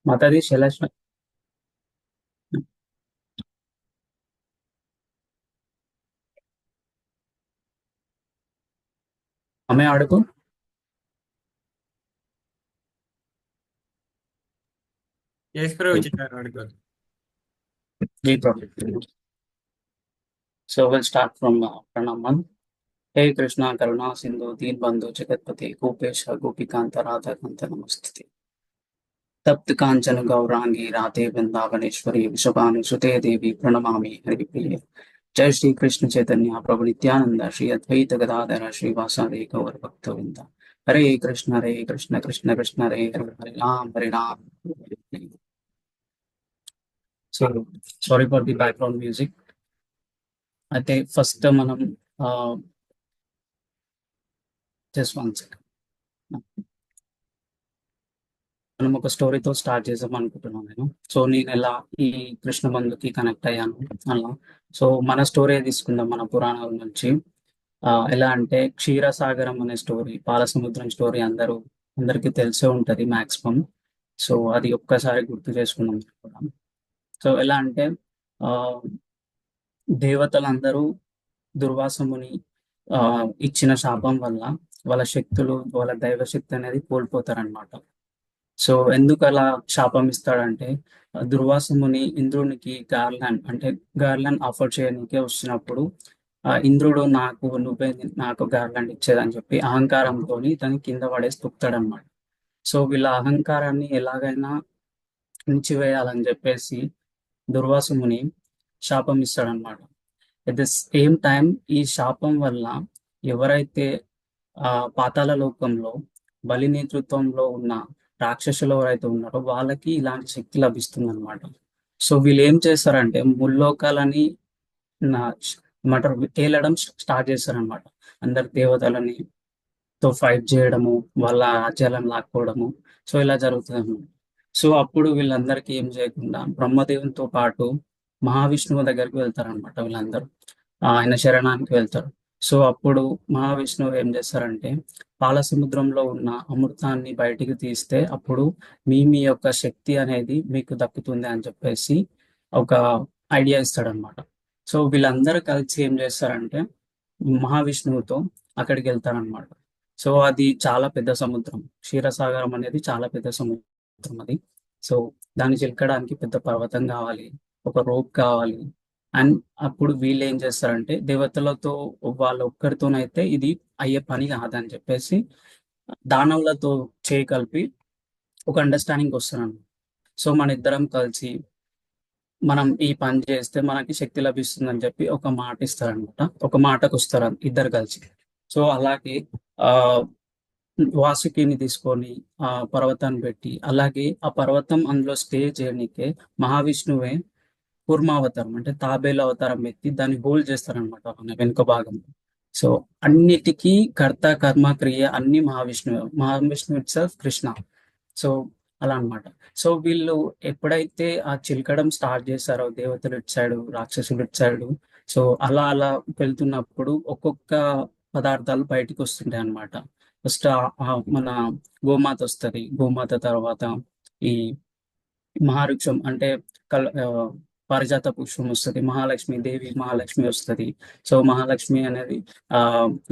మాతాజీ శైలేష్ हमें आड़को Yes, Praveen, article. जी problem so will start from प्रणमन हे कृष्णा करुणा सिंधु दीन बंधु जगतपति गोपेश गोपिकांत राधा कांत नमस्ते तप्त कांचन गौरांगी राधे वृंदावनेश्वरी विश्वभानुसुते देवी प्रणमामि हरिप्रिये जय श्री कृष्ण चैतन्य प्रभु नित्यानंद श्री अद्वैत गदाधर श्रीवासादि गौर भक्तवृंद Hare Krishna Krishna Krishna Hare Hare Hare Rama so sorry for the background music. అయితే ఫస్ట్ మనం జస్ట్ వన్ సెకండ్ మనం ఒక స్టోరీతో స్టార్ట్ చేద్దాం అనుకుంటున్నాను నేను. సో నేను ఎలా ఈ కృష్ణ బంధుకి కనెక్ట్ అయ్యాను అలా. సో మన స్టోరీ తీసుకుందాం మన పురాణాల నుంచి. ఎలా అంటే క్షీరసాగరం అనే స్టోరీ, పాలసముద్రం స్టోరీ అందరికీ తెలిసే ఉంటది మాక్సిమం. సో అది ఒక్కసారి గుర్తు చేసుకుందాం అనుకుంటున్నాం. సో ఎలా అంటే ఆ దేవతలందరూ దుర్వాసముని ఇచ్చిన శాపం వల్ల వాళ్ళ శక్తులు, వాళ్ళ దైవ శక్తి అనేది కోల్పోతారనమాట. సో ఎందుకు అలా శాపం ఇస్తాడంటే దుర్వాసముని ఇంద్రునికి గార్లాండ్ ఆఫర్ చేయడానికి వచ్చినప్పుడు ఇంద్రుడు నాకు గార్లాండ్ ఇచ్చేదని చెప్పి అహంకారంతో తను కింద పడేసి తొక్కుతాడనమాట. సో వీళ్ళ అహంకారాన్ని ఎలాగైనా ఉంచివేయాలని చెప్పేసి దుర్వాసముని శాపం ఇస్తాడనమాట. ఎట్ ద సేమ్ టైం ఈ శాపం వల్ల ఎవరైతే పాతాళ లోకంలో బలి నేతృత్వంలో ఉన్న రాక్షసులు ఎవరైతే ఉన్నారో వాళ్ళకి ఇలాంటి శక్తి లభిస్తుంది అనమాట. సో వీళ్ళు ఏం చేస్తారంటే ముల్లోకాలని నా ఏమంటారు తేలడం స్టార్ట్ చేస్తారనమాట. అందరు దేవతలని తో ఫైట్ చేయడము, వాళ్ళ రాజ్యాలను లాక్కోవడము. సో ఇలా జరుగుతుంది అనమాట. సో అప్పుడు వీళ్ళందరికీ ఏం చేయకుండా బ్రహ్మదేవునితో పాటు మహావిష్ణువు దగ్గరికి వెళ్తారనమాట వీళ్ళందరూ. ఆయన శరణానికి వెళ్తారు. సో అప్పుడు మహావిష్ణువు ఏం చేస్తారంటే పాలసముద్రంలో ఉన్న అమృతాన్ని బయటికి తీస్తే అప్పుడు మీ యొక్క శక్తి అనేది మీకు దక్కుతుంది అని చెప్పేసి ఒక ఐడియా ఇస్తాడనమాట. సో వీళ్ళందరూ కలిసి ఏం చేస్తారంటే మహావిష్ణువుతో అక్కడికి వెళ్తారనమాట. సో అది చాలా పెద్ద సముద్రం. క్షీరసాగరం అనేది చాలా పెద్ద సముద్రం అది. సో దాన్ని చిలకడానికి పెద్ద పర్వతం కావాలి, ఒక రోప్ కావాలి. అండ్ అప్పుడు వీళ్ళు ఏం చేస్తారంటే దేవతలతో వాళ్ళ ఒక్కరితోనైతే ఇది అయ్యే పని కాదని చెప్పేసి దానవులతో కలిపి ఒక అండర్స్టాండింగ్ వస్తున్నాను. సో మన ఇద్దరం కలిసి మనం ఈ పని చేస్తే మనకి శక్తి లభిస్తుందని చెప్పి ఒక మాట ఇస్తారనమాట. ఒక మాటకు వస్తారు ఇద్దరు కలిసి. సో అలాగే ఆ వాసుకిని తీసుకొని ఆ పర్వతాన్ని పెట్టి, అలాగే ఆ పర్వతం అందులో స్టే చేయడానికే మహావిష్ణువే కూర్మావతారం అంటే తాబేలు అవతారం ఎత్తి దాన్ని హోల్డ్ చేస్తారనమాట వెనుక భాగం. సో అన్నిటికీ కర్త కర్మ క్రియ అన్ని మహావిష్ణువు ఇట్ సెల్ఫ్ కృష్ణ. సో అలా అన్నమాట. సో వీళ్ళు ఎప్పుడైతే ఆ చిలకడం స్టార్ట్ చేశారో దేవతలు ఇచ్చాడు, రాక్షసులు ఇచ్చాడు. సో అలా అలా వెళ్తున్నప్పుడు ఒక్కొక్క పదార్థాలు బయటికి వస్తుంటాయి అన్నమాట. ఫస్ట్ మన గోమాత వస్తుంది. గోమాత తర్వాత ఈ మహావృక్షం అంటే పారిజాత పుష్పం వస్తుంది. మహాలక్ష్మి వస్తుంది. సో మహాలక్ష్మి అనేది ఆ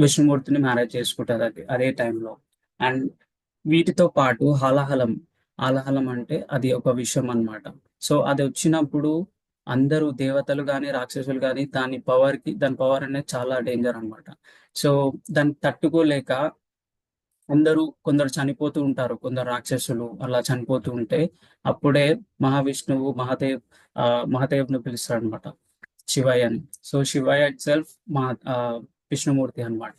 విష్ణుమూర్తిని మ్యారేజ్ చేసుకుంటుంది అదే టైంలో. అండ్ వీటితో పాటు హాలహలం అంటే అది ఒక విషయం అన్నమాట. సో అది వచ్చినప్పుడు అందరూ దేవతలు కానీ రాక్షసులు కానీ దాని పవర్ అనేది చాలా డేంజర్ అన్నమాట. సో దాన్ని తట్టుకోలేక కొందరు చనిపోతూ ఉంటారు, కొందరు రాక్షసులు అలా చనిపోతూ ఉంటే అప్పుడే మహావిష్ణువు మహాదేవ్ను పిలుస్తాడు అనమాట, శివయ్య అని. So Shivayya it self Vishnumurthy అన్నమాట.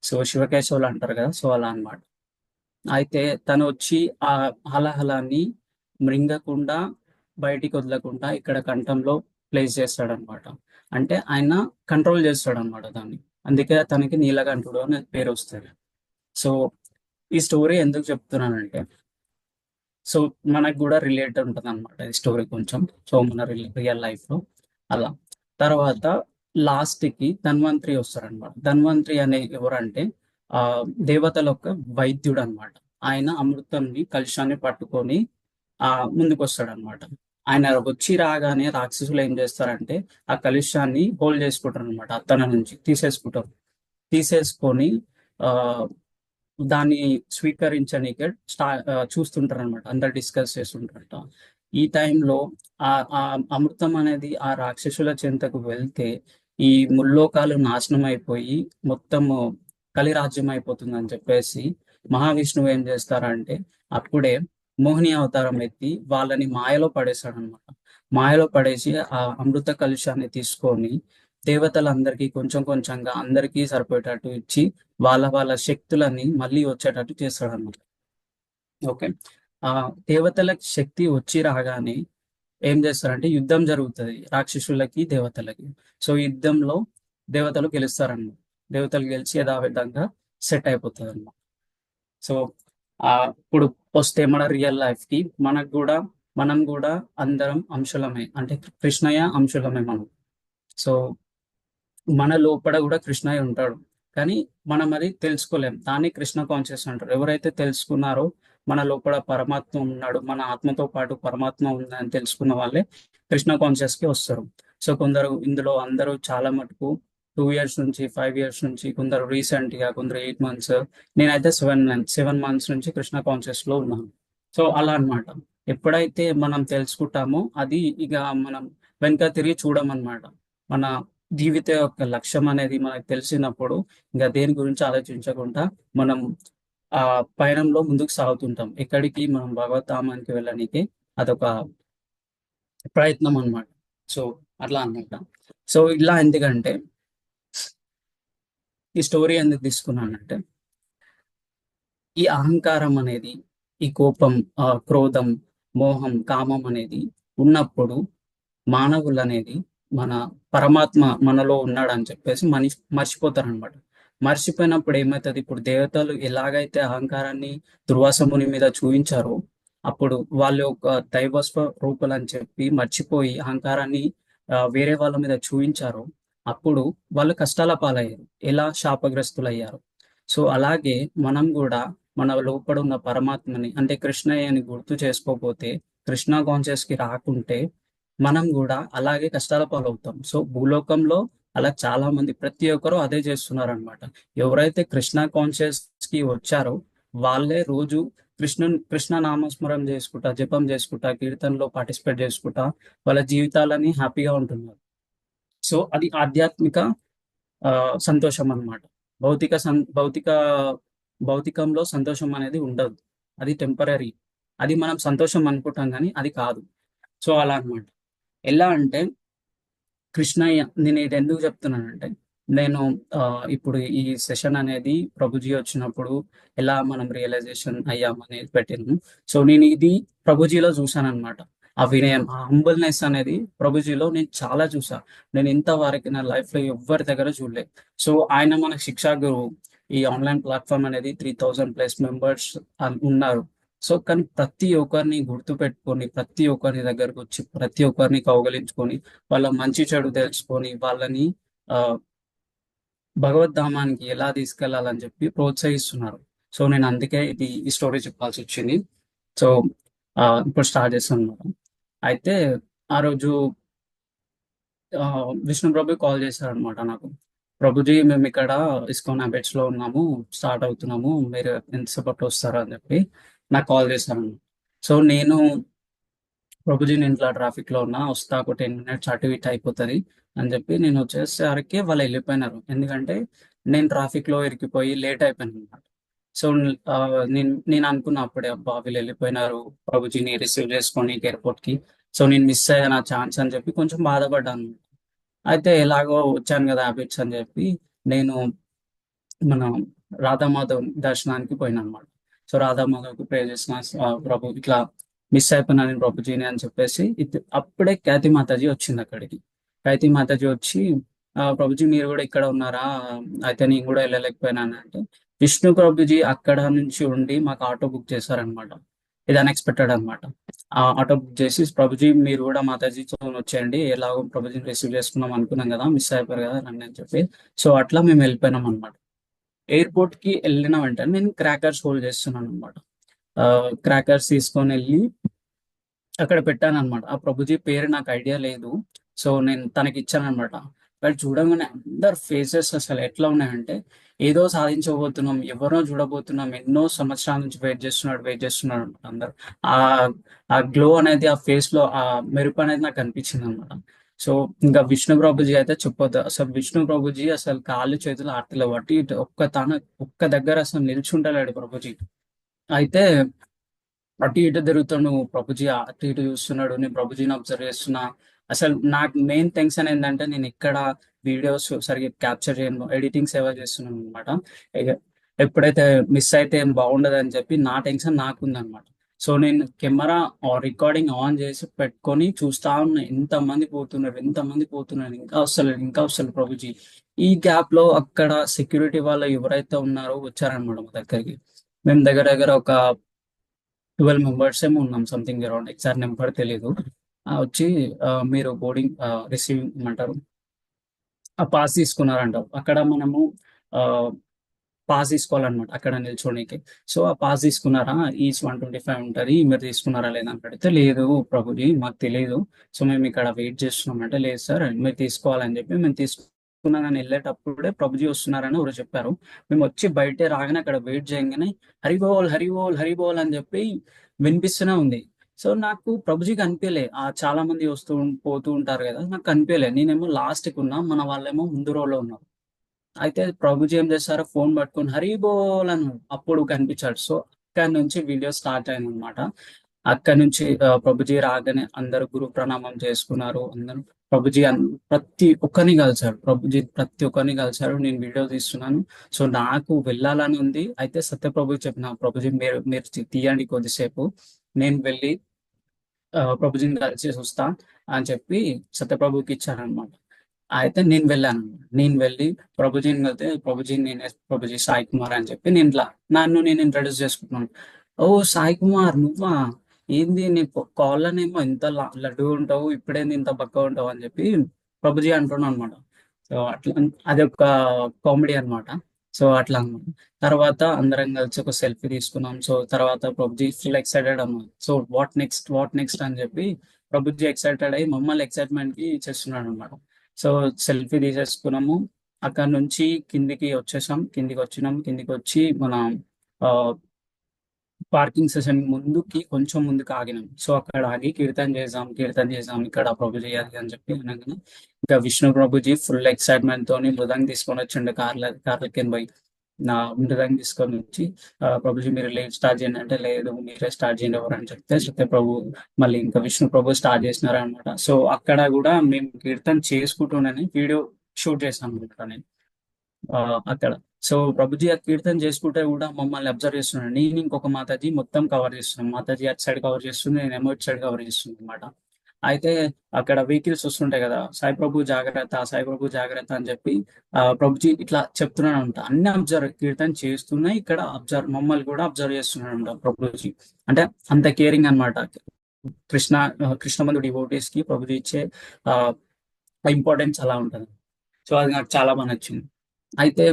సో శివకేశవులు అంటారు కదా, సో అలా అన్నమాట. అయితే తను వచ్చి ఆ హలాహలాన్ని మృంగకుండా బయటికి వదలకుండా ఇక్కడ కంఠంలో ప్లేస్ చేస్తాడనమాట. అంటే ఆయన కంట్రోల్ చేస్తాడనమాట దాన్ని. అందుకే తనకి నీలకంఠుడు అనే పేరు వస్తుంది. సో ఈ స్టోరీ ఎందుకు చెప్తున్నానంటే సో మనకు కూడా రిలేట్ ఉంటుంది అనమాట ఈ స్టోరీ కొంచెం. సో మన రియల్ లైఫ్ లో అలా. తర్వాత లాస్ట్ కి ధన్వంతరి వస్తారనమాట. ధన్వంతరి అనే ఎవరంటే దేవతల యొక్క వైద్యుడు అనమాట. ఆయన అమృతంని కలుషాన్ని పట్టుకొని ముందుకు వస్తాడనమాట. ఆయన వచ్చి రాగానే రాక్షసులు ఏం చేస్తారంటే ఆ కలుష్యాన్ని హోల్డ్ చేసుకుంటారు అనమాట, తన నుంచి తీసేసుకుంటారు. తీసేసుకొని ఆ దాన్ని స్వీకరించనీకే చూస్తుంటారు అనమాట, అందరు డిస్కస్ చేస్తుంటారట. ఈ టైంలో ఆ అమృతం అనేది ఆ రాక్షసుల చెంతకు వెళ్తే ఈ ముల్లోకాలు నాశనం అయిపోయి మొత్తము కలిరాజ్యం అయిపోతుంది అని చెప్పేసి మహావిష్ణువు ఏం చేస్తారంటే అప్పుడే మోహిని అవతారం ఎత్తి వాళ్ళని మాయలో పడేశాడనమాట. మాయలో పడేసి ఆ అమృత కలుషాన్ని తీసుకొని దేవతలందరికీ కొంచెం కొంచెంగా అందరికీ సరిపోయేటట్టు ఇచ్చి వాళ్ళ వాళ్ళ శక్తులని మళ్ళీ వచ్చేటట్టు చేస్తాడన్నమాట. ఓకే. ఆ దేవతలకి శక్తి వచ్చి రాగానే ఏం చేస్తారంటే యుద్ధం జరుగుతుంది రాక్షసులకి దేవతలకి. సో యుద్ధంలో దేవతలు గెలుస్తారన్నమాట. దేవతలు గెలిచి యథావిధంగా సెట్ అయిపోతుంది అన్నమాట. సో ఇప్పుడు వస్తే మన రియల్ లైఫ్ కి మనం కూడా అందరం అంశులమే, అంటే కృష్ణయ్య అంశులమే మనం. సో మన లోపల కూడా కృష్ణయ్య ఉంటాడు, కానీ మనం అది తెలుసుకోలేం. దాన్ని కృష్ణ కాన్షియస్ అంటారు. ఎవరైతే తెలుసుకున్నారో మన లోపల పరమాత్మ ఉన్నాడు, మన ఆత్మతో పాటు పరమాత్మ ఉందని తెలుసుకున్న వాళ్ళే కృష్ణ కాన్షియస్ కి వస్తారు. సో కొందరు ఇందులో అందరూ చాలా మటుకు 2 years నుంచి 5 years నుంచి, కొందరు రీసెంట్ గా, కొందరు 8 months. నేనైతే 7 months నుంచి కృష్ణ కాన్షియస్ లో ఉన్నాను. సో అలా అన్నమాట. ఎప్పుడైతే మనం తెలుసుకుంటామో అది ఇక మనం వెనక తిరిగి చూడమన్నమాట. మన జీవిత యొక్క లక్ష్యం అనేది మనకు తెలిసినప్పుడు ఇంకా దేని గురించి ఆలోచించకుండా మనం ఆ పయనంలో ముందుకు సాగుతుంటాం. ఎక్కడికి మనం భగవద్ధామానికి వెళ్ళడానికి అదొక ప్రయత్నం అన్నమాట. సో అట్లా అన్నమాట. సో ఇలా ఎందుకంటే ఈ స్టోరీ ఎందుకు తీసుకున్నానంటే ఈ అహంకారం అనేది, ఈ కోపం, క్రోధం, మోహం, కామం అనేది ఉన్నప్పుడు మానవులు అనేది మన పరమాత్మ మనలో ఉన్నాడని చెప్పేసి మర్చిపోతారనమాట. మర్చిపోయినప్పుడు ఏమవుతుంది, ఇప్పుడు దేవతలు ఎలాగైతే అహంకారాన్ని దుర్వాస ముని మీద చూపించారో అప్పుడు వాళ్ళు ఒక దైవస్వ రూపాలు అని చెప్పి మర్చిపోయి అహంకారాన్ని వేరే వాళ్ళ మీద చూపించారో అప్పుడు వాళ్ళు కష్టాల పాలయ్యారు, ఎలా శాపగ్రస్తులయ్యారు. సో అలాగే మనం కూడా మన లోపల ఉన్న పరమాత్మని అంటే కృష్ణయ్యని గుర్తు చేసుకోకపోతే, కృష్ణ కాన్షియస్ కి రాకుంటే మనం కూడా అలాగే కష్టాల పాలవుతాం. సో భూలోకంలో అలా చాలా మంది, ప్రతి ఒక్కరు అదే చేస్తున్నారు అనమాట. ఎవరైతే కృష్ణ కాన్షియస్ కి వచ్చారో వాళ్ళే రోజు కృష్ణ నామస్మరం చేసుకుంటా, జపం చేసుకుంటా, కీర్తనలో పార్టిసిపేట్ చేసుకుంటా వాళ్ళ జీవితాలని హ్యాపీగా ఉంటున్నారు. సో అది ఆధ్యాత్మిక ఆ సంతోషం అన్నమాట. భౌతిక భౌతికంలో సంతోషం అనేది ఉండదు, అది టెంపరీ. అది మనం సంతోషం అనుకుంటాం కానీ అది కాదు. సో అలా అన్నమాట. ఎలా అంటే కృష్ణయ్య, నేను ఇది ఎందుకు చెప్తున్నానంటే నేను ఇప్పుడు ఈ సెషన్ అనేది ప్రభుజీ వచ్చినప్పుడు ఎలా మనం రియలైజేషన్ అయ్యామనేది పెట్టాను. సో నేను ఇది ప్రభుజీలో చూసాను అనమాట. ఆ వినయం, ఆ హంబల్నెస్ అనేది ప్రభుజీలో నేను చాలా చూసా. నేను ఇంతవరకు నా లైఫ్ లో ఎవ్వరి దగ్గర చూడలేదు. సో ఆయన మన శిక్షా గురువు. ఈ ఆన్లైన్ ప్లాట్ఫామ్ అనేది 3000+ members ఉన్నారు. సో కానీ ప్రతి ఒక్కరిని గుర్తు పెట్టుకొని, ప్రతి ఒక్కరి దగ్గరకు వచ్చి, ప్రతి ఒక్కరిని కౌగలించుకొని, వాళ్ళ మంచి చెడు తెలుసుకొని వాళ్ళని ఆ భగవద్ధామానికి ఎలా తీసుకెళ్లాలని చెప్పి ప్రోత్సహిస్తున్నారు. సో నేను అందుకే ఈ స్టోరీ చెప్పాల్సి వచ్చింది. సో ఇప్పుడు స్టార్ట్ చేస్తున్నాను. అయితే ఆ రోజు విష్ణు ప్రభు కాల్ చేశారనమాట నాకు. ప్రభుజీ, మేము ఇక్కడ ఇస్కాన్ హ్యాబిట్స్ లో ఉన్నాము, స్టార్ట్ అవుతున్నాము, మీరు ఎంతసేపట్లో వస్తారా అని చెప్పి నాకు కాల్ చేశారు. సో నేను, ప్రభుజీ నేను ఇట్లా ట్రాఫిక్ లో ఉన్నా, వస్తా, ఒక 10 minutes అటు ఇటు అయిపోతుంది అని చెప్పి నేను వచ్చేసరికి వాళ్ళు వెళ్ళిపోయినారు. ఎందుకంటే నేను ట్రాఫిక్ లో ఇరికిపోయి లేట్ అయిపోయాను అనమాట. సో నేను అనుకున్నా అప్పుడే, అబ్బా వీళ్ళు వెళ్ళిపోయినారు ప్రభుజీని రిసీవ్ చేసుకొని ఎయిర్పోర్ట్ కి. సో నేను మిస్ అయ్యాను ఆ ఛాన్స్ అని చెప్పి కొంచెం బాధపడ్డాను. అయితే ఎలాగో వచ్చాను కదా హ్యాబిట్స్ అని చెప్పి నేను మన రాధామాధవ్ దర్శనానికి పోయినా అనమాట. సో రాధామాధవ్కి ప్రే చేసిన, ప్రభు ఇట్లా మిస్ అయిపోయినాను ప్రభుజీని అని చెప్పేసి అప్పుడే ఖ్యాతి మాతాజీ వచ్చింది అక్కడికి. ఖ్యాతి మాతాజీ వచ్చి, ప్రభుజీ మీరు కూడా ఇక్కడ ఉన్నారా, అయితే నేను కూడా వెళ్ళలేకపోయినాను అంటే, విష్ణు ప్రభుజీ అక్కడ నుంచి ఉండి మాకు ఆటో బుక్ చేశారనమాట. ఇది అన్ఎక్స్పెక్టెడ్ అనమాట. ఆ ఆటో బుక్ చేసి, ప్రభుజీ మీరు కూడా మాతాజీతో వచ్చేయండి, ఎలాగో ప్రభుజీని రిసీవ్ చేసుకున్నాం అనుకున్నాం కదా, మిస్ అయిపోయారు కదా రండి అని చెప్పి. సో అట్లా మేము వెళ్ళిపోయినాం అనమాట. ఎయిర్పోర్ట్ కి వెళ్ళిన వెంటనే నేను క్రాకర్స్ హోల్డ్ చేస్తున్నాను అనమాట. క్రాకర్స్ తీసుకొని వెళ్ళి అక్కడ పెట్టానన్నమాట. ఆ ప్రభుజీ పేరు నాకు ఐడియా లేదు. సో నేను తనకి ఇచ్చానన్నమాట. వాళ్ళు చూడంగానే అందరు ఫేసెస్ అసలు ఎట్లా ఉన్నాయంటే, ఏదో సాధించబోతున్నాం, ఎవరినో చూడబోతున్నాం, ఎన్నో సంవత్సరాల నుంచి వెయిట్ చేస్తున్నాడు అందరు. ఆ ఆ గ్లో అనేది ఆ ఫేస్ లో ఆ మెరుపు అనేది నాకు అనిపించింది అనమాట. సో ఇంకా విష్ణు ప్రభుజీ అయితే చెప్పొద్దు. అసలు విష్ణు ప్రభుజీ అసలు కాళ్ళు చేతులు ఆడతలేవు. అటు ఇటు ఒక్క దగ్గర అసలు నిల్చుంటలేడు ప్రభుజీ. అయితే అటు ఇటు తిరుగుతాడు ప్రభుజీ, అటు ఇటు చూస్తున్నాడు, నేను ప్రభుజీని అబ్జర్వ్ చేస్తున్నా. అసలు నాకు మెయిన్ టెన్షన్ ఏంటంటే, నేను ఇక్కడ వీడియోస్ సరిగ్గా క్యాప్చర్ చేయను, ఎడిటింగ్ సేవ చేస్తున్నాను అనమాట. ఎప్పుడైతే మిస్ అయితే ఏం బాగుండదు అని చెప్పి నా టెన్షన్ నాకుందనమాట. సో నేను కెమెరా రికార్డింగ్ ఆన్ చేసి పెట్టుకొని చూస్తా ఉన్నా, ఎంతమంది పోతున్నారు, ఇంకా వస్తలేదు ప్రభుజీ. ఈ గ్యాప్ లో అక్కడ సెక్యూరిటీ వాళ్ళు ఎవరైతే ఉన్నారో వచ్చారనమాట మా దగ్గరికి. మేము దగ్గర దగ్గర ఒక 12 మెంబర్స్ ఏమో ఉన్నాం, సంథింగ్ అరౌండ్, ఎగ్జాక్ట్ నెంబర్ తెలియదు. వచ్చి మీరు బోర్డింగ్ రిసీవ్ ఏమంటారు, ఆ పాస్ తీసుకున్నారంట. అక్కడ మనము ఆ పాస్ తీసుకోవాలన్నమాట అక్కడ నిల్చోనికి. సో ఆ పాస్ తీసుకున్నారా, ఈచ్ 125 ఉంటుంది, మీరు తీసుకున్నారా లేదా అని అడిగితే, లేదు ప్రభుజీ మాకు తెలియదు, సో మేము ఇక్కడ వెయిట్ చేస్తున్నాం అంటే, లేదు సార్ మీరు తీసుకోవాలని చెప్పి మేము తీసుకున్నా. కానీ వెళ్ళేటప్పుడే ప్రభుజీ వస్తున్నారని ఎవరు చెప్పారు. మేము వచ్చి బయటే రాగానే అక్కడ వెయిట్ చేయగానే హరిబోల్ హరిబోల్ హరిబోల్ అని చెప్పి వినిపిస్తూనే ఉంది. సో నాకు ప్రభుజీ కనిపించలే. చాలా మంది పోతూ ఉంటారు కదా, నాకు కనిపించలే. నేనేమో లాస్ట్కి ఉన్నా, మన వాళ్ళేమో ముందు రోలో ఉన్నారు. అయితే ప్రభుజీ ఏం చేశారో ఫోన్ పట్టుకొని హరి బోల్ అని అప్పుడు కనిపించాడు. సో అక్కడి నుంచి వీడియో స్టార్ట్ అయింది అనమాట. అక్కడి నుంచి ప్రభుజీ రాగానే అందరూ గురు ప్రణామం చేసుకున్నారు. అందరూ ప్రభుజీ ప్రతి ఒక్కరిని కలిశారు. ప్రభుజీ ప్రతి ఒక్కరిని కలిశారు. నేను వీడియో తీస్తున్నాను. సో నాకు వెళ్ళాలని ఉంది. అయితే సత్యప్రభు చెప్పిన, ప్రభుజీ మీరు తీయండి కొద్దిసేపు, నేను వెళ్ళి ప్రభుజీని కలిసేసి వస్తా అని చెప్పి సత్యప్రభుకి ఇచ్చారనమాట. అయితే నేను వెళ్ళాను. నేను వెళ్ళి ప్రభుజీని వెళ్తే, ప్రభుజీ నేనే ప్రభుజీ సాయి కుమార్ అని చెప్పి నన్ను నేను ఇంట్రడ్యూస్ చేసుకుంటున్నాను. ఓ సాయి కుమార్ నువ్వా, ఏంది నీ కాళ్ళనేమో ఇంత లడ్డు ఉంటావు, ఇప్పుడేంది ఇంత బక్క ఉంటావు అని చెప్పి ప్రభుజీ అంటున్నాను అనమాట. సో అట్లా అది ఒక కామెడీ అన్నమాట. సో అట్లా అన్నమాట. తర్వాత అందరం కలిసి ఒక సెల్ఫీ తీసుకున్నాం. సో తర్వాత ప్రభుజీ ఫుల్ ఎక్సైటెడ్ అన్నమాట. సో వాట్ నెక్స్ట్ అని చెప్పి ప్రభుజీ ఎక్సైటెడ్ అయ్యి మమ్మల్ని ఎక్సైట్మెంట్ కి చేస్తున్నాడు అనమాట. సో సెల్ఫీ తీసేసుకున్నాము. అక్కడ నుంచి కిందికి వచ్చి మన పార్కింగ్ సెషన్ కొంచెం ముందుకు ఆగినాం. సో అక్కడ ఆగి కీర్తన చేసాం ఇక్కడ ప్రభు చేయాలి అని చెప్పి అనగానే, ఇంకా విష్ణు ప్రభుజీ ఫుల్ ఎక్సైట్మెంట్ తోని మృదంగి తీసుకొని వచ్చిండు. కార్లకి పోయి నా మృదంగి తీసుకొని వచ్చి, ప్రభుజీ మీరు లేట్ స్టార్ట్ చేయండి అంటే, లేదు మీరే స్టార్ట్ చేయండి ఎవరు అని చెప్తే, సత్య ప్రభు మళ్ళీ ఇంకా విష్ణు ప్రభు స్టార్ట్ చేసినారు అనమాట. సో అక్కడ కూడా మేము కీర్తన చేసుకుంటూనే వీడియో షూట్ చేసాను అనమాట నేను అక్కడ. సో ప్రభుజీ ఆ కీర్తన చేసుకుంటే కూడా మమ్మల్ని అబ్జర్వ్ చేస్తున్నాడు. నేను ఇంకొక మాతాజీ మొత్తం కవర్ చేస్తున్నాను. మాతాజీ అటు సైడ్ కవర్ చేస్తుంది, నేనేమో ఇటు సైడ్ కవర్ చేస్తుంది అనమాట. అయితే అక్కడ వెహికల్స్ వస్తుంటాయి కదా, సాయి ప్రభు జాగ్రత్త అని చెప్పి ప్రభుజీ ఇట్లా చెప్తున్నాడు అంట. అన్ని అబ్జర్వ్, కీర్తన చేస్తున్నాయి ఇక్కడ అబ్జర్వ్, మమ్మల్ని కూడా అబ్జర్వ్ చేస్తున్నాడు అంట ప్రభుజీ. అంటే అంత కేరింగ్ అనమాట. కృష్ణమందు డివోటీస్ కి ప్రభుజీ ఇచ్చే ఇంపార్టెన్స్ అలా ఉంటుంది. సో అది నాకు చాలా బాగా నచ్చింది. అయితే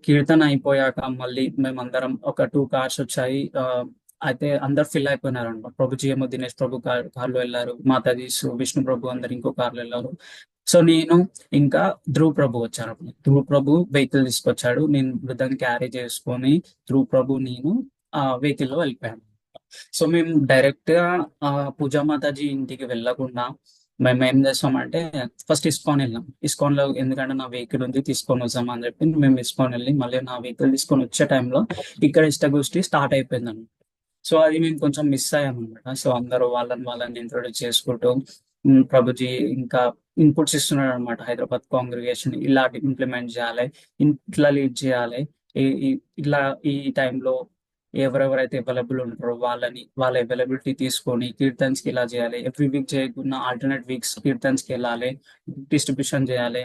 కీర్తన అయిపోయాక మళ్ళీ మేమందరం ఒక 2 కార్స్ వచ్చాయి. అయితే అందరు ఫిల్ అయిపోయినారు అనమాట. ప్రభుజీ ఏమో దినేష్ ప్రభు కార్లో వెళ్ళారు, మాతాజీస్ విష్ణు ప్రభు అందరు ఇంకో కార్లో వెళ్ళారు. సో నేను ఇంకా ధ్రువ్ ప్రభు వచ్చారు. ధ్రువ్ ప్రభు వెహికల్ తీసుకొచ్చాడు. నేను మృదంగా క్యారీ చేసుకొని ధ్రువ్ ప్రభు నేను వెహికల్ లో వెళ్ళిపోయాను. సో మేము డైరెక్ట్ గా పూజా మాతాజీ ఇంటికి వెళ్ళకుండా మేము ఏం చేస్తామంటే, ఫస్ట్ ఇస్కాన్ వెళ్ళాం. ఇస్కాన్ లో ఎందుకంటే నా వెహికల్ ఉంది, తీసుకొని వద్దాం అని చెప్పి మేము ఇస్కాన్ వెళ్ళి మళ్ళీ నా వెహికల్ తీసుకొని వచ్చే టైంలో ఇక్కడ ఇష్టగోష్ఠి స్టార్ట్ అయిపోయింది అనమాట. సో అది మేము కొంచెం మిస్ అయ్యాం అనమాట. సో అందరూ వాళ్ళని ఇంట్రొడ్యూస్ చేసుకుంటూ ప్రభుజీ ఇంకా ఇన్పుట్స్ ఇస్తున్నాడు అనమాట. హైదరాబాద్ కాంగ్రిగేషన్ ఇలా ఇంప్లిమెంట్ చేయాలి, ఇట్లా లీడ్ చేయాలి, ఇట్లా ఈ టైంలో ఎవరెవరైతే అవైలబుల్ ఉంటారో వాళ్ళ అవైలబిలిటీ తీసుకొని కీర్తన్స్ కి ఇలా చేయాలి, ఎవ్రీ వీక్ చేయకుండా ఆల్టర్నేట్ వీక్స్ కీర్తన్స్ కి వెళ్ళాలి, డిస్ట్రిబ్యూషన్ చేయాలి.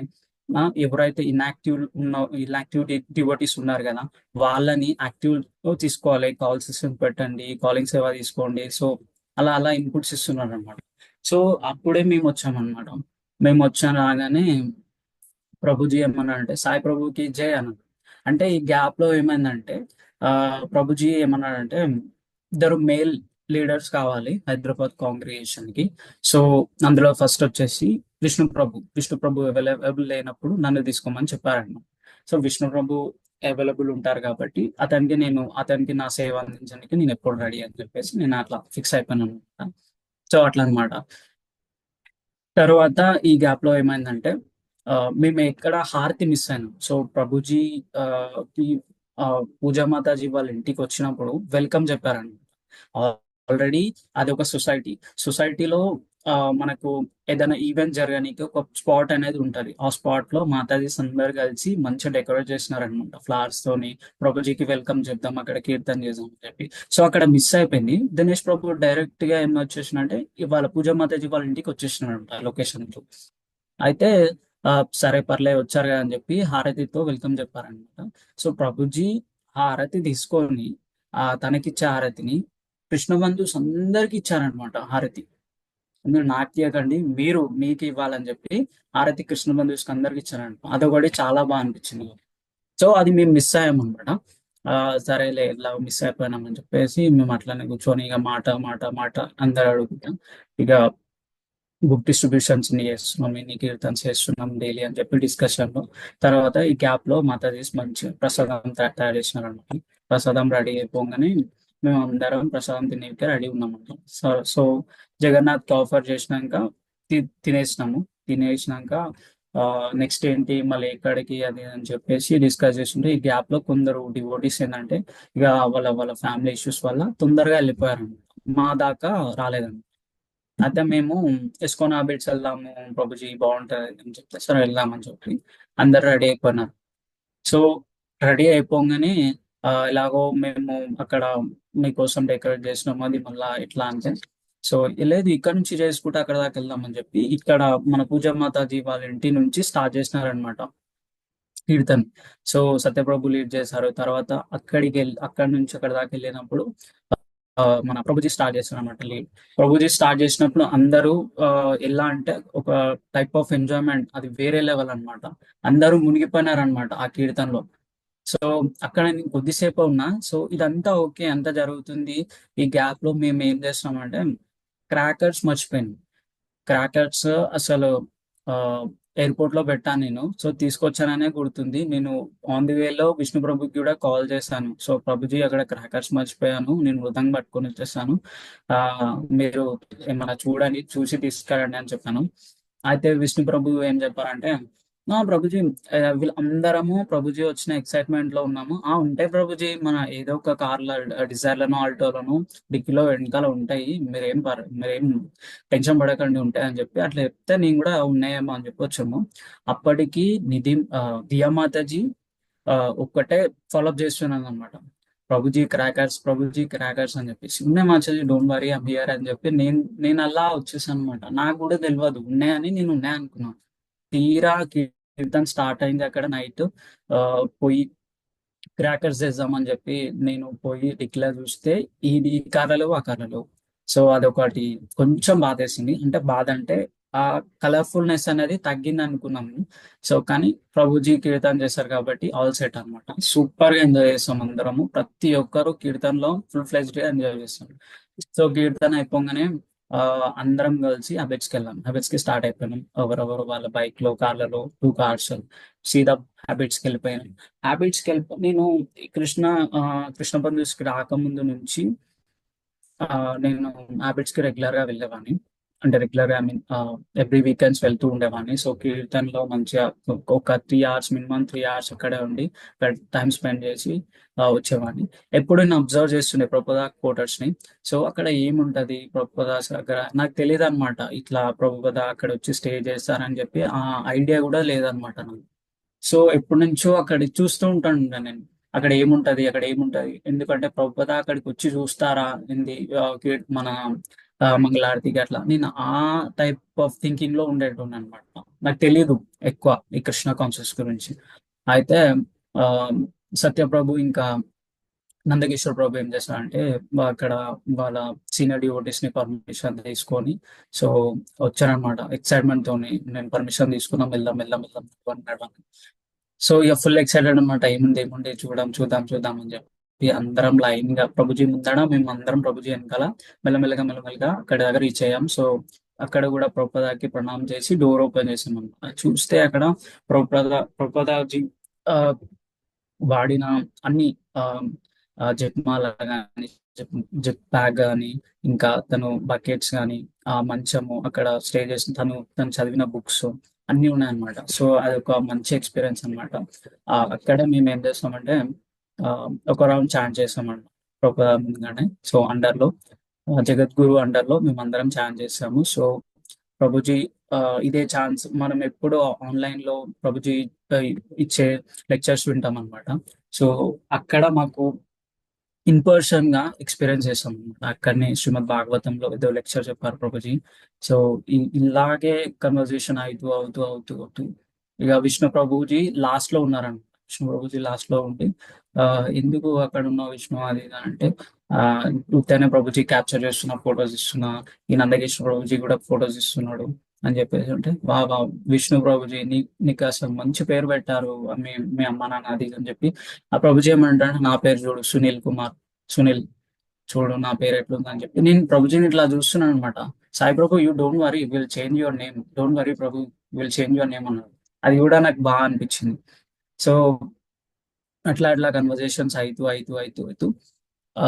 ఎవరైతే ఇన్యాక్టివ్ డివోటీస్ ఉన్నారు కదా, వాళ్ళని యాక్టివ్ తీసుకోవాలి, కాల్ సిస్టమ్ పెట్టండి, కాలింగ్ సేవ తీసుకోండి. సో అలా అలా ఇన్పుట్స్ ఇస్తున్నారు అనమాట. సో అప్పుడే మేము వచ్చామన్నమాట. మేము వచ్చాను రాగానే ప్రభుజీ ఏమన్నా అంటే, సాయి ప్రభుకి జై అన్నాడు. అంటే ఈ గ్యాప్ లో ఏమైందంటే ప్రభుజీ ఏమన్నాడంటే, ఇద్దరు మేల్ లీడర్స్ కావాలి హైదరాబాద్ కాంగ్రిగేషన్ కి. సో అందులో ఫస్ట్ వచ్చేసి విష్ణు ప్రభు అవైలబుల్ లేనప్పుడు నన్ను తీసుకోమని చెప్పారన్నమాట. సో విష్ణు ప్రభు అవైలబుల్ ఉంటారు కాబట్టి అతనికి నా సేవ అందించడానికి నేను ఎప్పుడు రెడీ అని చెప్పేసి నేను అట్లా ఫిక్స్ అయిపోయాను అనమాట. సో అట్లా అనమాట. తర్వాత ఈ గ్యాప్ లో ఏమైందంటే మేము ఎక్కడ హారతి మిస్ అయినాం. సో ప్రభుజీ ఆ, కి పూజా మాతాజీ వాళ్ళ ఇంటికి వచ్చినప్పుడు వెల్కమ్ చెప్పారండి. ఆల్రెడీ అది ఒక సొసైటీలో మనకు ఏదైనా ఈవెంట్ జరగడానికి ఒక స్పాట్ అనేది ఉంటది. ఆ స్పాట్ లో మాతాజీస్ అందరు కలిసి మంచిగా డెకరేట్ చేసినారనమాట ఫ్లవర్స్ తోని. ప్రభుజీకి వెల్కమ్ చెప్దాం, అక్కడ కీర్తన చేద్దాం అని చెప్పి. సో అక్కడ మిస్ అయిపోయింది. దినేష్ ప్రభు డైరెక్ట్ గా ఏం వచ్చేసినంటే ఇవాళ పూజా మాతాజీ వాళ్ళ ఇంటికి వచ్చేసినారంట లొకేషన్ తో. అయితే ఆ, సరే పర్లే వచ్చారు కదా అని చెప్పి హారతితో వెల్కమ్ చెప్పారనమాట. సో ప్రభుజీ ఆ హారతి తీసుకొని తనకిచ్చే హారతిని కృష్ణబంధుస్ అందరికి ఇచ్చారనమాట హారతి. మీరు నాకు ఇవ్వకండి, మీకు ఇవ్వాలని చెప్పి హారతి కృష్ణబంధుస్ అందరికి ఇచ్చారనమాట. అదొకటి చాలా బాగా అనిపించింది. సో అది మేము మిస్ అయ్యామన్నమాట. సరేలే ఇలా మిస్ అయిపోయినామని చెప్పేసి మేము అట్లానే కూర్చొని ఇక మాట మాట మాట అందరు అడుగుతాం. ఇక బుక్ డిస్ట్రిబ్యూషన్స్ ని చేస్తున్నాం, ఎన్ని కీర్తన్స్ చేస్తున్నాం డైలీ అని చెప్పి డిస్కషన్ లో. తర్వాత ఈ గ్యాప్ లో మాతాజీ మంచి ప్రసాదం తయారు చేసినారు అనమాట. ప్రసాదం రెడీ అయిపోగానే మేము అందరం ప్రసాదం తినేకి రెడీ ఉన్నామంట. సో జగన్నాథ్ కి ఆఫర్ చేసినాక తినేసినాము. తినేసినాక నెక్స్ట్ ఏంటి మళ్ళీ ఎక్కడికి అది అని చెప్పేసి డిస్కస్ చేస్తుంటే ఈ గ్యాప్ లో కొందరు డివోటీస్ ఏంటంటే ఇక వాళ్ళ వాళ్ళ ఫ్యామిలీ ఇష్యూస్ వల్ల తొందరగా వెళ్ళిపోయారు. మా దాకా రాలేదండి. అయితే మేము ఇస్కాన్ హాబిట్స్ వెళ్దాము ప్రభుజీ బాగుంటది అని చెప్తే సరే వెళ్దామని చెప్పి అందరు రెడీ అయిపోయినారు. సో రెడీ అయిపోగానే ఎలాగో మేము అక్కడ మీకోసం డెకరేట్ చేసినాము అది మళ్ళా ఎట్లా అంటే సో లేదు ఇక్కడ నుంచి చేసుకుంటే అక్కడ దాకా వెళ్దామని చెప్పి ఇక్కడ మన పూజా మాతాజీ వాళ్ళ ఇంటి నుంచి స్టార్ట్ చేసినారనమాట కీర్తన్. సో సత్యప్రభు లీడ్ చేశారు. తర్వాత అక్కడి నుంచి అక్కడ దాకా వెళ్ళినప్పుడు మన ప్రభుజీ స్టార్ట్ చేశారు అనమాట లీడ్. ప్రభుజీ స్టార్ట్ చేసినప్పుడు అందరూ ఎలా అంటే ఒక టైప్ ఆఫ్ ఎంజాయ్మెంట్ అది వేరే లెవెల్ అన్నమాట. అందరూ మునిగిపోయినారనమాట ఆ కీర్తనలో. సో అక్కడ నేను కొద్దిసేపు ఉన్నా. సో ఇదంతా ఓకే, అంతా జరుగుతుంది. ఈ గ్యాప్ లో మేము ఏం చేస్తున్నామంటే క్రాకర్స్ మర్చిపోయాను. క్రాకర్స్ అసలు ఎయిర్పోర్ట్ లో పెట్టాను నేను. సో తీసుకొచ్చాననే గుర్తుంది. నేను ఆన్ ది వేలో విష్ణు ప్రభుకి కూడా కాల్ చేశాను. సో ప్రభుజీ అక్కడ క్రాకర్స్ మర్చిపోయాను, నేను మృదంగా పట్టుకొని వచ్చేసాను, ఆ మీరు ఏమన్నా చూడండి, చూసి తీసుకురండి అని చెప్పాను. అయితే విష్ణు ప్రభు ఏం చెప్పారంటే ప్రభుజీ వీళ్ళందరము ప్రభుజీ వచ్చిన ఎక్సైట్మెంట్ లో ఉన్నాము. ఉంటాయి ప్రభుజీ, మన ఏదో ఒక కార్ల డిజైర్లను ఆల్టోలను డిక్కీలో వెనకాల ఉంటాయి, మీరేం టెన్షన్ పడకండి ఉంటాయి అని చెప్పి అట్లా చెప్తే నేను కూడా ఉన్నాయేమో అని చెప్పి వచ్చాము. అప్పటికి దియా మాతాజీ ఒక్కటే ఫాలోఅప్ చేస్తున్నాను అనమాట. ప్రభుజీ క్రాకర్స్ అని చెప్పేసి ఉన్నాయి Mataji, don't worry I'm here అని చెప్పి నేను అలా వచ్చేసాను అనమాట. నాకు కూడా తెలియదు ఉన్నాయని, నేను ఉన్నాయి అనుకున్నాను. తీరా కీర్తన్ స్టార్ట్ అయింది అక్కడ నైట్. పోయి క్రాకర్స్ చేద్దామని చెప్పి నేను పోయి డిక్లేర్ చూస్తే ఈ కర్రలు ఆ కర్రలు. సో అదొకటి కొంచెం బాధేసింది. అంటే బాధ అంటే ఆ కలర్ఫుల్నెస్ అనేది తగ్గింది అనుకున్నాము. సో కానీ ప్రభుజీ కీర్తన చేశారు కాబట్టి ఆల్ సెట్ అనమాట. సూపర్ గా ఎంజాయ్ చేస్తాం అందరము. ప్రతి ఒక్కరు కీర్తనలో ఫుల్ ఫ్లెజ్డ్ గా ఎంజాయ్ చేస్తాం. సో కీర్తన అయిపోగానే అందరం కలిసి అబెట్స్కి వెళ్ళాం. అబెట్స్ కి స్టార్ట్ అయిపోయినాం. ఎవరెవరు వాళ్ళ బైక్ లో కార్లలో 2 కార్స్ సీదా హ్యాబిట్స్కి వెళ్ళిపోయాను. నేను ఈ కృష్ణ బంధుస్కి రాకముందు నుంచి నేను హ్యాబిట్స్ కి రెగ్యులర్ గా వెళ్ళేవాడిని. అంటే రెగ్యులర్ గా ఐ మీన్ ఎవ్రీ వీకెండ్స్ వెళ్తూ ఉండేవాడిని. సో కీర్తన్లో మంచిగా ఒక 3 hours, మినిమం 3 hours అక్కడే ఉండి టైం స్పెండ్ చేసి వచ్చేవాడిని. ఎప్పుడు నేను అబ్జర్వ్ చేస్తుండే ప్రభుపద క్వార్టర్స్ ని. సో అక్కడ ఏముంటది ప్రభుపదాస్ దగ్గర నాకు తెలియదు అనమాట. ఇట్లా ప్రభుపద అక్కడ వచ్చి స్టే చేస్తారని చెప్పి ఆ ఐడియా కూడా లేదనమాట నాకు. సో ఎప్పటి నుంచో అక్కడ చూస్తూ ఉంటాను నేను, అక్కడ ఏముంటది ఎందుకంటే ప్రభుపద అక్కడికి వచ్చి చూస్తారా ఏంది మన మంగళారతికి అట్లా. నేను ఆ టైప్ ఆఫ్ థింకింగ్ లో ఉండేటోని అనమాట. నాకు తెలియదు ఎక్కువ ఈ కృష్ణ కాన్షియస్ గురించి. అయితే ఆ సత్యప్రభు ఇంకా నందకిషోర్ ప్రభు ఏం చేస్తారంటే అక్కడ వాళ్ళ సీనియర్ డివోటీస్ ని పర్మిషన్ తీసుకొని సో వచ్చారనమాట. ఎక్సైట్మెంట్ తోని నేను పర్మిషన్ తీసుకున్నాం, వెళ్దాం వెళ్దాం వెళ్దాం అన్నాడు. సో ఇక ఫుల్ ఎక్సైటెడ్ అనమాట. ఏముంది చూద్దాం చూద్దాం చూద్దాం అని చెప్పి చెప్పి అందరం లైన్ గా ప్రభుజీ ముందడ మేము అందరం ప్రభుజీ వెనకాల మెల్లమెల్లగా మెల్లమెల్లగా అక్కడ దగ్గర రీచ్ అయ్యాం. సో అక్కడ కూడా ప్రభుపాదకి ప్రణామం చేసి డోర్ ఓపెన్ చేసాం అన్నమాట. చూస్తే అక్కడ ప్రభుపాదజీ ఆ, వాడిన అన్ని ఆ, జపమాల కానీ జప్ బ్యాగ్ కానీ ఇంకా తను బకెట్స్ కానీ ఆ మంచము అక్కడ స్టే చేసిన తను చదివిన బుక్స్ అన్ని ఉన్నాయన్నమాట. సో అది ఒక మంచి ఎక్స్పీరియన్స్ అనమాట. అక్కడే మేము ఏం చేస్తామంటే ఆ, ఒక రౌండ్ చాంట్ చేస్తామండి ఒక ముందుగానే. సో అండర్లో జగద్గురు అండర్లో మేము అందరం చాంట్ చేస్తాము. సో ప్రభుజీ ఆ, ఇదే ఛాన్స్ మనం ఎప్పుడూ ఆన్లైన్ లో ప్రభుజీ ఆ, ఇచ్చే లెక్చర్స్ వింటాం అనమాట. సో అక్కడ మాకు ఇన్ పర్సన్ గా ఎక్స్పీరియన్స్ చేసాం అన్నమాట. అక్కడనే శ్రీమద్ భాగవతంలో ఏదో లెక్చర్ చెప్పారు ప్రభుజీ. సో ఇలాగే కన్వర్జేషన్ అవుతూ అవుతూ అవుతూ అవుతూ ఇక విష్ణు ప్రభుజీ లాస్ట్ లో ఉన్నారంట. విష్ణు ప్రభుజీ లాస్ట్ లో ఉండి ఆ, ఎందుకు అక్కడ ఉన్న విష్ణు అది ఇది అంటే ఆ ఉత్తనే ప్రభుజీ క్యాప్చర్ చేస్తున్నా, ఫొటోస్ ఇస్తున్నా, ఈ నందకిషోర్ ప్రభుజీ కూడా ఫొటోస్ ఇస్తున్నాడు అని చెప్పేసి అంటే వా విష్ణు ప్రభుజీ నీకు అసలు మంచి పేరు పెట్టారు మీ అమ్మ నాన్న అది ఇది అని చెప్పి ఆ ప్రభుజీ ఏమంటాడు, నా పేరు చూడు సునీల్ కుమార్, సునీల్ చూడు నా పేరు ఎట్లుంది అని చెప్పి నేను ప్రభుజీని ఇట్లా చూస్తున్నాను అనమాట. Sai Prabhu you don't worry will change your name, don't worry Prabhu will change your name అన్నాడు. అది కూడా నాకు బాగా అనిపించింది. సో అట్లా అట్లా కన్వర్జేషన్స్ అవుతూ అవుతూ అవుతూ అవుతూ ఆ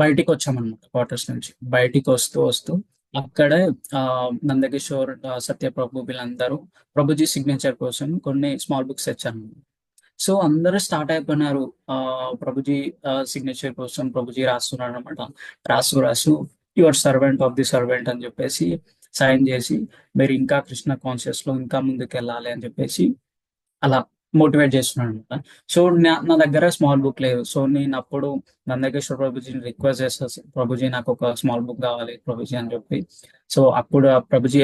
బయటికి వచ్చామన్నమాట క్వార్టర్స్ నుంచి. బయటికి వస్తూ వస్తూ అక్కడే ఆ నందకిషోర్ సత్యప్రభు వీళ్ళందరూ ప్రభుజీ సిగ్నేచర్ కోసం కొన్ని స్మాల్ బుక్స్ తెచ్చాను. సో అందరూ స్టార్ట్ అయిపోయినారు ఆ ప్రభుజీ సిగ్నేచర్ కోసం. ప్రభుజీ రాస్తున్నాడు అనమాట. రాసు రాసు your servant of the servant అని చెప్పేసి సైన్ చేసి మీరు ఇంకా కృష్ణ కాన్షియస్ లో ఇంకా ముందుకు వెళ్ళాలి అని చెప్పేసి అలా మోటివేట్ చేస్తున్నాడు అనమాట. సో నా దగ్గర స్మాల్ బుక్ లేదు. సో నేను అప్పుడు నందకిషోర్ ప్రభుజీని రిక్వెస్ట్ చేస్తాను, ప్రభుజీ నాకు ఒక స్మాల్ బుక్ కావాలి ప్రభుజీ అని చెప్పి. సో అప్పుడు ఆ ప్రభుజీ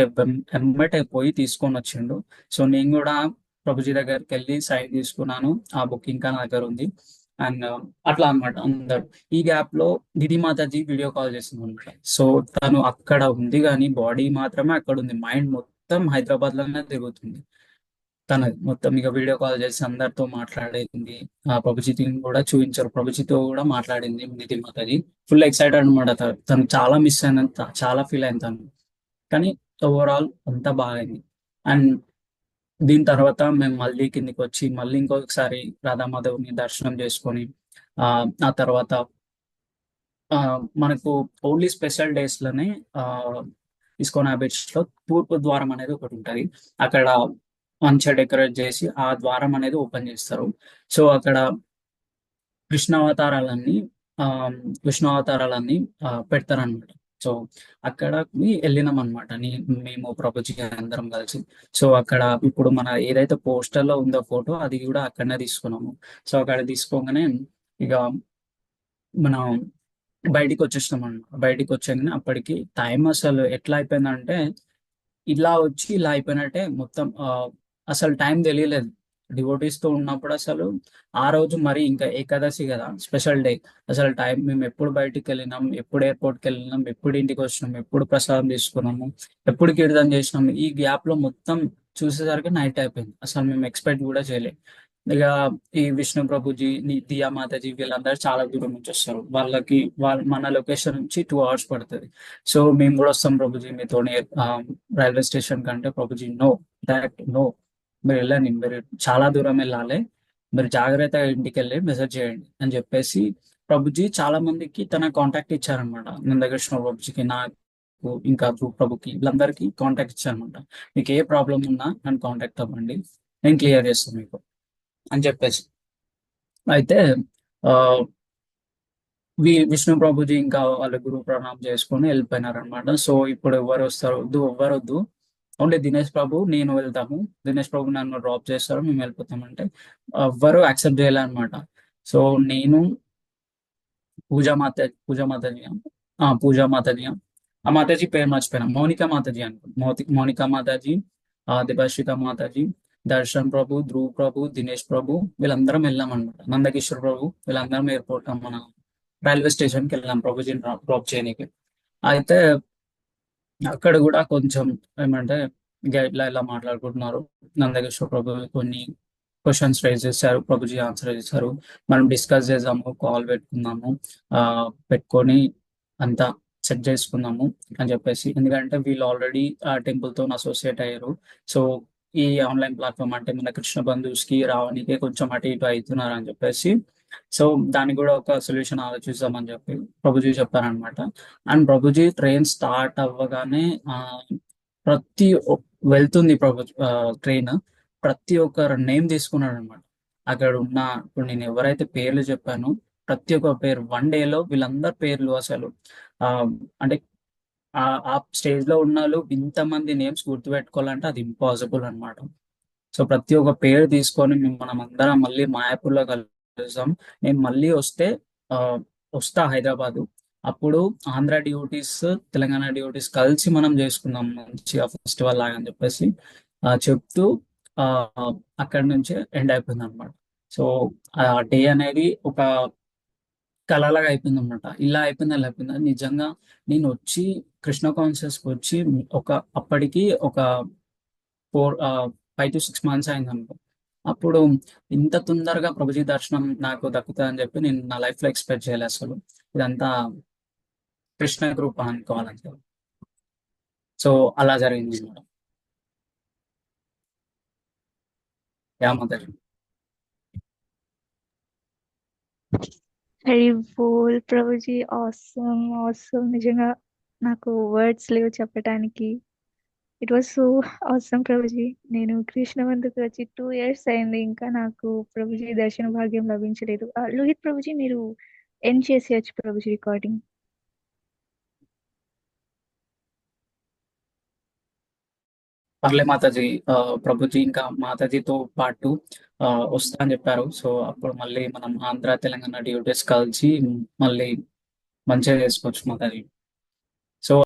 ఎమ్మటే పోయి తీసుకొని వచ్చిండు. సో నేను కూడా ప్రభుజీ దగ్గరికి వెళ్ళి సైన్ తీసుకున్నాను. ఆ బుక్ ఇంకా నా దగ్గర ఉంది. అండ్ అట్లా అన్నమాట అందరు. ఈ గ్యాప్ లో నిధి మాతాజీ వీడియో కాల్ చేసింది అనమాట. సో తను అక్కడ ఉంది కానీ బాడీ మాత్రమే అక్కడ ఉంది, మైండ్ మొత్తం హైదరాబాద్ లోనే తిరుగుతుంది. తనది మొత్తం ఇక వీడియో కాల్ చేసి అందరితో మాట్లాడేది. ఆ ప్రభుజీతో కూడా చూపించారు, ప్రభుజీతో కూడా మాట్లాడింది నిధి మాతాజీ. ఫుల్ ఎక్సైటెడ్ అనమాట. తను చాలా మిస్ అయినంత చాలా ఫీల్ అయింది తను. కానీ ఓవరాల్ అంతా బాగైంది. అండ్ దీని తర్వాత మేము మళ్ళీ కిందికి వచ్చి మళ్ళీ ఇంకొకసారి రాధామాధవ్ని దర్శనం చేసుకొని ఆ ఆ తర్వాత ఆ మనకు ఓన్లీ స్పెషల్ డేస్ లోనే ఆ ఇస్కాన్ హ్యాబిట్స్ లో తూర్పు ద్వారం అనేది ఒకటి ఉంటది. అక్కడ మంచిగా డెకరేట్ చేసి ఆ ద్వారం అనేది ఓపెన్ చేస్తారు. సో అక్కడ కృష్ణావతారాలన్నీ ఆ విష్ణు అవతారాలన్నీ పెడతారనమాట. సో అక్కడకి వెళ్ళినాం అనమాట మేము ప్రభుజీ అందరం కలిసి. సో అక్కడ ఇప్పుడు మన ఏదైతే పోస్టర్ లో ఉందో ఫోటో అది కూడా అక్కడనే తీసుకున్నాము. సో అక్కడ తీసుకోగానే ఇక మనం బయటికి వచ్చేసినాం అన్నమాట. బయటికి వచ్చాకనే అప్పటికి టైం అసలు ఎట్లా అయిపోయిందంటే ఇలా వచ్చి ఇలా అయిపోయినట్టే మొత్తం అసలు టైం తెలియలేదు. డివోటీస్ తో ఉన్నప్పుడు అసలు ఆ రోజు మరి ఇంకా ఏకాదశి కదా స్పెషల్ డే. అసలు టైం మేము ఎప్పుడు బయటికి వెళ్ళినాం, ఎప్పుడు ఎయిర్పోర్ట్కి వెళ్ళినాం, ఎప్పుడు ఇంటికి వచ్చినాం, ఎప్పుడు ప్రసాదం తీసుకున్నాము, ఎప్పుడు కీర్తన చేసినాము, ఈ గ్యాప్ లో మొత్తం చూసేసరికి నైట్ అయిపోయింది. అసలు మేము ఎక్స్పెక్ట్ కూడా చేయలేదు. ఇక ఈ విష్ణు ప్రభుజీ దియా మాతాజీ వీళ్ళందరూ చాలా దూరం నుంచి వస్తారు. వాళ్ళ మన లొకేషన్ నుంచి 2 hours పడుతుంది. సో మేము కూడా వస్తాం ప్రభుజీ మీతోనే రైల్వే స్టేషన్ కంటే. ప్రభుజీ నో, డైరెక్ట్ నో, మీరు వెళ్ళండి, మీరు చాలా దూరం వెళ్ళాలి, మీరు జాగ్రత్తగా ఇంటికి వెళ్ళి మెసేజ్ చేయండి అని చెప్పేసి ప్రభుజీ చాలా మందికి తన కాంటాక్ట్ ఇచ్చారనమాట. నందకృష్ణ ప్రభుజీకి, నాకు ఇంకా ధ్రువ్ ప్రభుకి వీళ్ళందరికీ కాంటాక్ట్ ఇచ్చారనమాట. మీకు ఏ ప్రాబ్లం ఉన్నా నన్ను కాంటాక్ట్ అవ్వండి, నేను క్లియర్ చేస్తాను మీకు అని చెప్పేసి. అయితే ఆ విష్ణు ప్రభుజీ ఇంకా వాళ్ళ గురువు ప్రణామం చేసుకొని వెళ్ళిపోయినారు అనమాట. సో ఇప్పుడు ఎవరు వస్తారు వద్దు, ఎవ్వరు వద్దు, ఓన్లీ దినేష్ ప్రభు నేను వెళ్తాము, దినేష్ ప్రభు నన్ను డ్రాప్ చేస్తారు, మేము వెళ్ళిపోతామంటే ఎవ్వరు యాక్సెప్ట్ చేయాలన్నమాట. సో నేను పూజా మాతాజీ పూజా మాతాజీ ఆ మాతాజీ పేరు మర్చిపోయినా, మౌనిక మాతాజీ అనుకుంటా. మౌనిక మాతాజీ, దిభాషిక మాతాజీ, దర్శన్ ప్రభు, ధ్రువ్ ప్రభు, దినేష్ ప్రభు వీళ్ళందరం వెళ్ళాం అనమాట. నందకిషోర్ ప్రభు వీళ్ళందరం ఎయిర్పోర్ట్ మన రైల్వే స్టేషన్ కి వెళ్ళాం ప్రభుజీని డ్రాప్ చేయడానికి. అయితే అక్కడ కూడా కొంచెం ఏమంటే గైడ్ లా ఇలా మాట్లాడుకుంటున్నారు. నందకిషోర్ ప్రభు కొన్ని క్వశ్చన్స్ రైజ్ చేశారు. ప్రభుజీ ఆన్సర్ చేశారు. మనం డిస్కస్ చేద్దాము, కాల్ పెట్టుకుందాము, ఆ, పెట్టుకొని అంతా సెట్ చేసుకుందాము అని చెప్పేసి. ఎందుకంటే వీళ్ళు ఆల్రెడీ ఆ టెంపుల్తో అసోసియేట్ అయ్యారు. సో ఈ ఆన్లైన్ ప్లాట్ఫామ్ అంటే మన కృష్ణ బంధువుస్ కి రావడానికి కొంచెం అటు ఇటు అవుతున్నారు అని చెప్పేసి, సో దానికి కూడా ఒక సొల్యూషన్ ఆలోచిస్తామని చెప్పి ప్రభుజీ చెప్పారనమాట. అండ్ ప్రభుజీ ట్రైన్ స్టార్ట్ అవ్వగానే ప్రతి వెళ్తుంది ట్రైన్, ప్రతి ఒక్కరు నేమ్ తీసుకున్నాడు అనమాట. అక్కడ ఉన్న ఇప్పుడు నేను ఎవరైతే పేర్లు చెప్పానో ప్రతి ఒక్క పేరు 1 డేలో వీళ్ళందరి పేర్లు అసలు ఆ అంటే ఆ ఆ స్టేజ్ లో ఉన్న వాళ్ళు ఇంతమంది నేమ్స్ గుర్తుపెట్టుకోవాలంటే అది ఇంపాసిబుల్ అన్నమాట. సో ప్రతి ఒక్క పేరు తీసుకొని మనం అందరం మళ్ళీ మాయాపూర్లో కలుస్తాం. నేను మళ్ళీ ఆ, వస్తా హైదరాబాద్. అప్పుడు ఆంధ్ర డ్యూటీస్, తెలంగాణ డ్యూటీస్ కలిసి మనం చేసుకుందాం మంచిగా ఫెస్టివల్ లాగా అని చెప్పేసి చెప్తూ ఆ, అక్కడి నుంచి ఎండ్ అయిపోయింది అనమాట. సో ఆ డే అనేది ఒక కళలాగా అయిపోయింది అనమాట. ఇలా అయిపోయింది, అలా అయిపోయింది. అది నిజంగా నేను వచ్చి కృష్ణ కాన్షియస్ వచ్చి ఒక అప్పటికి ఒక 5 to 6 months అయింది అనుకో. అప్పుడు ఇంత తొందరగా ప్రభుజీ దర్శనం నాకు దక్కుతుంది అని చెప్పి నేను నా లైఫ్ లో ఎక్స్పెక్ట్ చేయలేదు అసలు. ఇదంతా కృష్ణ కృప అనుకోవాలంటే. సో అలా జరిగింది మేడం. యా మాతాజీ. హరి బోల్ ప్రభుజీ, ఆసమ్ ఆసమ్. నిజంగా నాకు వర్డ్స్ లేవు చెప్పడానికి. It was so awesome Prabhuji. నేను కృష్ణవంతుకు వచ్చి 2 years అయింది, ఇంకా నాకు ప్రభుజీ దర్శన భాగ్యం లభించలేదు. లోహిత్ ప్రభుజీ, మీరు ఎండ్ చేసేయచ్చు ప్రభుజీ రికార్డింగ్. పర్లే మాతాజీ. ప్రభుజీ ఇంకా మాతాజీతో పాటు ఆ, వస్తా అని చెప్పారు. సో అప్పుడు మళ్ళీ మనం ఆంధ్ర తెలంగాణ డ్యూటీస్ కలిసి మళ్ళీ మంచిగా చేసుకోవచ్చు మాతాజీ.